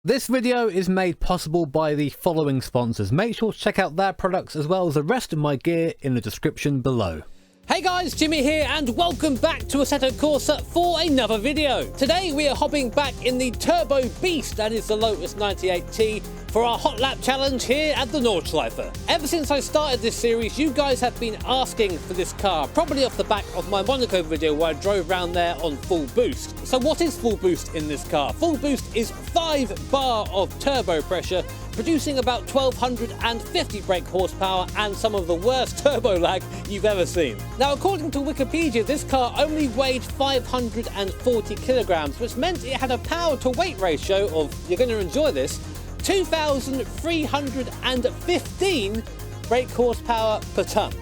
This video is made possible by the following sponsors. Make sure to check out their products as well as the rest of my gear in the description below. Hey guys, Jimmy here and welcome back to Assetto Corsa for another video. Today we are hopping back in the turbo beast that is the Lotus 98T for our hot lap challenge here at the Nordschleife. Ever since I started this series, you guys have been asking for this car, probably off the back of my Monaco video where I drove around there on full boost. So what is full boost in this car? Full boost is 5 bar of turbo pressure, producing about 1250 brake horsepower and some of the worst turbo lag you've ever seen. Now, according to Wikipedia, this car only weighed 540 kilograms, which meant it had a power to weight ratio of, you're going to enjoy this, 2,315 brake horsepower per ton.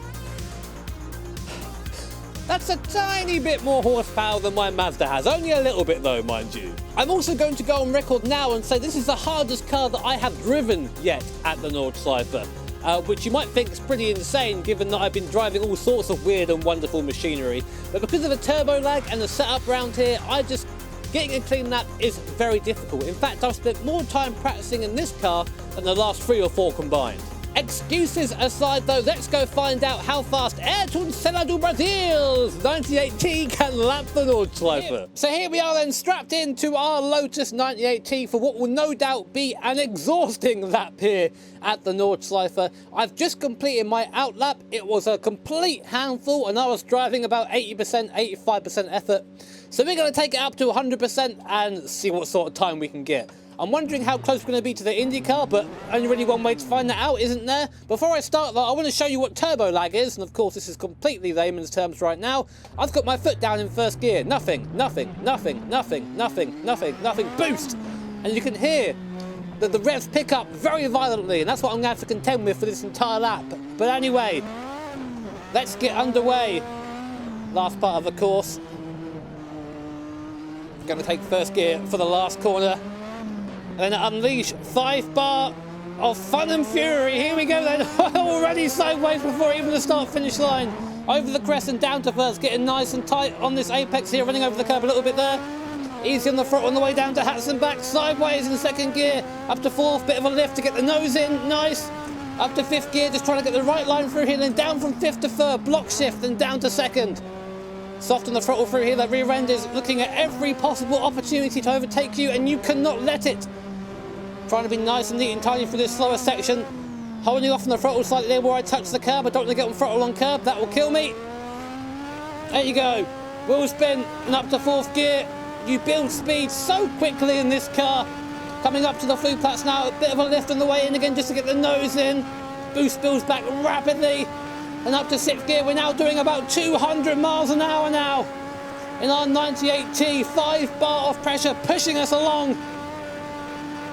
That's a tiny bit more horsepower than my Mazda has, only a little bit though, mind you. I'm also going to go on record now and say this is the hardest car that I have driven yet at the Nordschleife, which you might think is pretty insane given that I've been driving all sorts of weird and wonderful machinery. But because of the turbo lag and the setup around here, getting a clean lap is very difficult. In fact, I've spent more time practicing in this car than the last 3 or 4 combined. Excuses aside though, let's go find out how fast Ayrton Senna do Brasil's 98T can lap the Nordschleife. So here we are then, strapped into our Lotus 98T for what will no doubt be an exhausting lap here at the Nordschleife. I've just completed my out lap. It was a complete handful and I was driving about 80%, 85% effort. So we're going to take it up to 100% and see what sort of time we can get. I'm wondering how close we're going to be to the IndyCar, but only really one way to find that out, isn't there? Before I start though, I want to show you what turbo lag is, and of course this is completely layman's terms right now. I've got my foot down in first gear. Nothing, nothing, nothing, nothing, nothing, nothing, nothing, boost! And you can hear that the revs pick up very violently, and that's what I'm going to have to contend with for this entire lap. But anyway, let's get underway. Last part of the course. Going to take first gear for the last corner. And then unleash 5 bar of fun and fury. Here we go then. Already sideways before even the start finish line. Over the crest and down to first, getting nice and tight on this apex here, running over the curb a little bit there. Easy on the front on the way down to hats and back. Sideways in second gear, up to 4th, bit of a lift to get the nose in, nice. Up to 5th gear, just trying to get the right line through here, then down from 5th to 3rd, block shift, then down to 2nd. Soft on the throttle through here, that rear end is looking at every possible opportunity to overtake you, and you cannot let it. Trying to be nice and neat and tiny through this slower section. Holding off on the throttle slightly there where I touch the curb. I don't want to get on throttle on curb, that will kill me. There you go. Wheel spin and up to 4th gear. You build speed so quickly in this car. Coming up to the flue plats now, a bit of a lift on the way in again just to get the nose in. Boost builds back rapidly. And up to 6th gear, we're now doing about 200 miles an hour now. In our 98T, 5 bar of pressure pushing us along.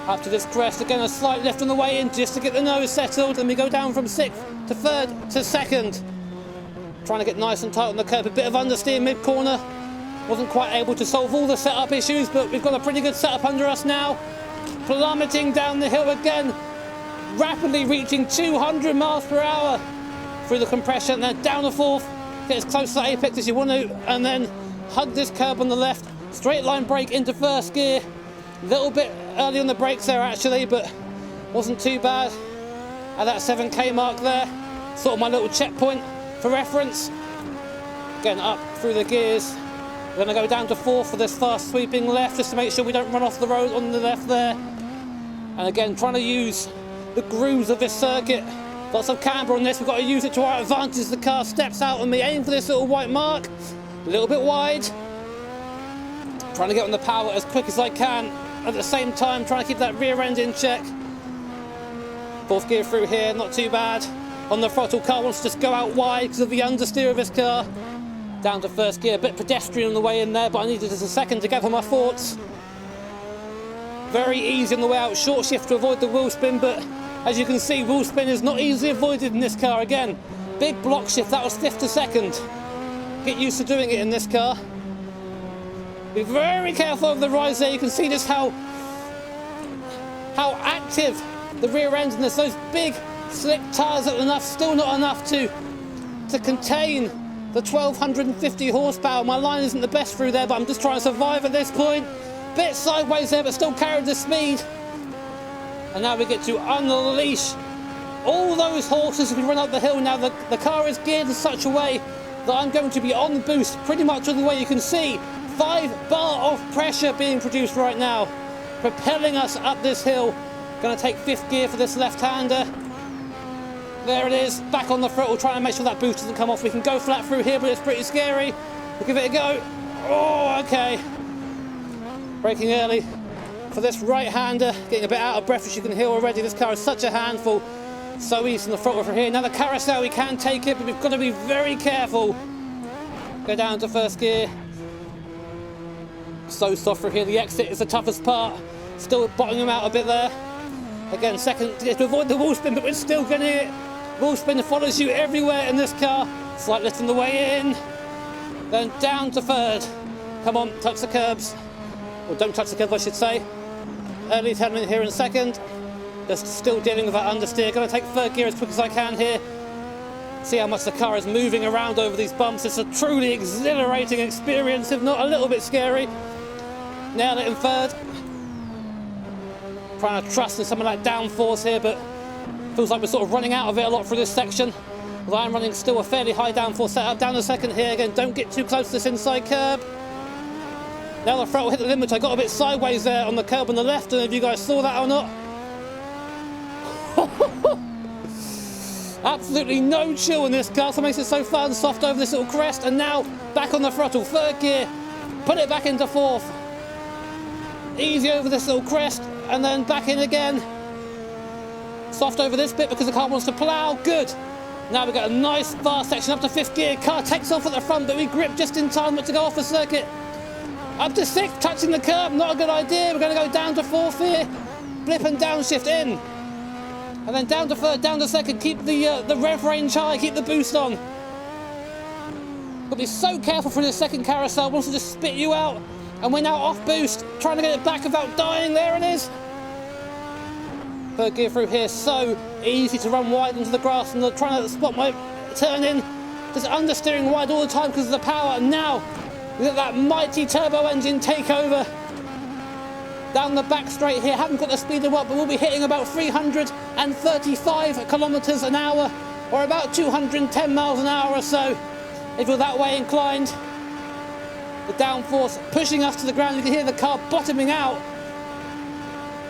Up to this crest, again a slight lift on the way in just to get the nose settled, and we go down from 6th to 3rd to 2nd. Trying to get nice and tight on the curb, a bit of understeer mid-corner. Wasn't quite able to solve all the setup issues, but we've got a pretty good setup under us now. Plummeting down the hill again, rapidly reaching 200 miles per hour through the compression, then down the 4th, get as close to the apex as you want to, and then hug this curb on the left, straight line brake into 1st gear. A little bit early on the brakes there actually, but wasn't too bad. At that 7k mark there, sort of my little checkpoint for reference. Getting up through the gears. We're going to go down to 4th for this fast sweeping left just to make sure we don't run off the road on the left there. And again, trying to use the grooves of this circuit. Lots of camber on this, we've got to use it to our advantage as the car steps out on me. Aim for this little white mark, a little bit wide. Trying to get on the power as quick as I can. At the same time, trying to keep that rear end in check. 4th gear through here, not too bad. On the throttle, car wants to just go out wide because of the understeer of this car. Down to 1st gear, a bit pedestrian on the way in there, but I needed just a second to gather my thoughts. Very easy on the way out, short shift to avoid the wheel spin, but as you can see, wheel spin is not easily avoided in this car again. Big block shift, that was 5th to 2nd. Get used to doing it in this car. Be very careful of the rise there. You can see just how active the rear end is. Those big slick tyres are enough, still not enough to contain the 1250 horsepower. My line isn't the best through there, but I'm just trying to survive at this point. Bit sideways there, but still carried the speed. And now we get to unleash all those horses as we run up the hill. Now the car is geared in such a way that I'm going to be on boost pretty much all the way. You can see 5 bar of pressure being produced right now, propelling us up this hill. Going to take 5th gear for this left-hander. There it is, back on the throttle, trying to make sure that boost doesn't come off. We can go flat through here, but it's pretty scary. We'll give it a go. Oh, okay. Braking early for this right-hander, getting a bit out of breath as you can hear already. This car is such a handful. So easy on the throttle from here. Now the carousel, we can take it, but we've got to be very careful. Go down to 1st gear. So soft through here. The exit is the toughest part. Still bottoming them out a bit there. Again, 2nd gear to avoid the wall spin, but we're still going to hit it. Wall spin follows you everywhere in this car. Slight lift on the way in. Then down to 3rd. Come on, touch the curbs. Or don't touch the curbs, I should say. Early turn in here in 2nd. Just still dealing with that understeer. Going to take 3rd gear as quick as I can here. See how much the car is moving around over these bumps. It's a truly exhilarating experience, if not a little bit scary. Nail it in 3rd. Trying to trust in some of that downforce here, but feels like we're sort of running out of it a lot through this section. Although I'm running still a fairly high downforce setup. Down to 2nd here again. Don't get too close to this inside curb. Now the throttle hit the limit. I got a bit sideways there on the curb on the left. I don't know if you guys saw that or not. Absolutely no chill in this car, so it makes it so fun, soft over this little crest. And now back on the throttle, 3rd gear, put it back into 4th. Easy over this little crest, and then back in again. Soft over this bit because the car wants to plough. Good. Now we've got a nice fast section up to 5th gear. Car takes off at the front, but we grip just in time not to go off the circuit. Up to 6th, touching the curb, not a good idea. We're going to go down to 4th here. Blip and downshift in. And then down to 3rd, down to 2nd. Keep the rev range high, keep the boost on. Got to be so careful for this 2nd carousel. Wants to just spit you out. And we're now off boost, trying to get it back without dying. There it is. 3rd gear through here, so easy to run wide into the grass, and trying to spot my turn in. Just understeering wide all the time because of the power. And now we got that mighty turbo engine takeover. Down the back straight here, haven't got the speed up, but we'll be hitting about 335 kilometers an hour, or about 210 miles an hour or so, if you're that way inclined. The downforce pushing us to the ground. You can hear the car bottoming out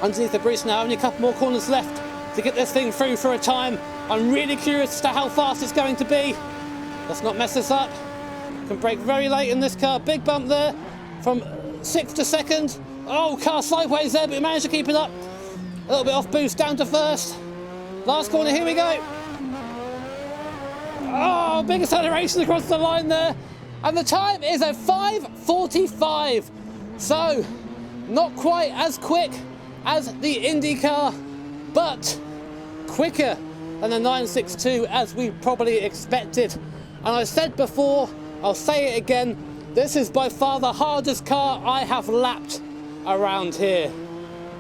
underneath the bridge now. Only a couple more corners left to get this thing through for a time. I'm really curious as to how fast it's going to be. Let's not mess this up. Can brake very late in this car. Big bump there from 6th to 2nd. Oh, car sideways there, but we managed to keep it up. A little bit off boost, down to 1st. Last corner, here we go. Oh, big acceleration across the line there. And the time is a 5:45. So, not quite as quick as the Indy car, but quicker than the 962 as we probably expected. And I said before, I'll say it again, this is by far the hardest car I have lapped around here.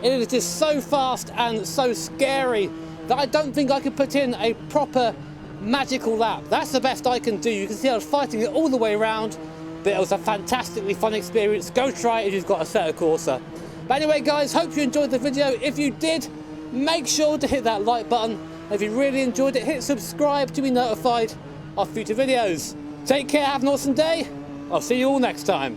It is just so fast and so scary that I don't think I could put in a proper magical lap. That's the best I can do. You can see I was fighting it all the way around, but it was a fantastically fun experience. Go try it if you've got a Assetto Corsa. But anyway guys, hope you enjoyed the video. If you did, make sure to hit that like button. If you really enjoyed it, hit subscribe to be notified of future videos. Take care, have an awesome day. I'll see you all next time.